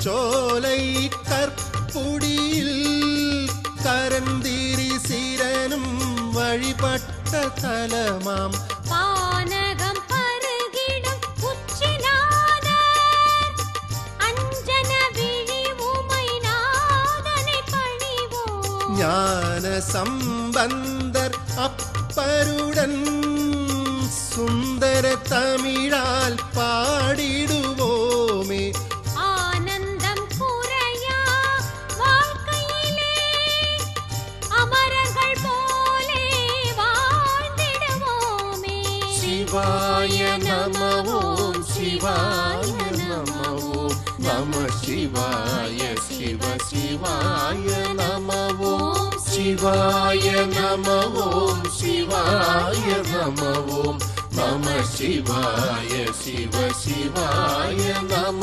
மரச்சோலை கற்புடியில் கரந்தீரி சீரனும் வழிபட்ட தலமாம் பானகம் பருகிடும் உச்சிநாதர் அஞ்சன விழி உமைநாதனை பணிவோம். ஞான சம்பந்தர் அப்பருடன் சுந்தர தமிழால் பாடிடுவோமே. ஆனந்தம் குறையா வாழ்க்கையிலே அமரர்கள் போலே வாழ்ந்திடுவோமே. சிவாய நம ஓம் சிவாய நம ஓம் நம சிவாய சிவ சிவாய நம ஓம் சிவாய நம ஓம் சிவாய நம ஓம் நம சிவாய சிவ சிவாய நம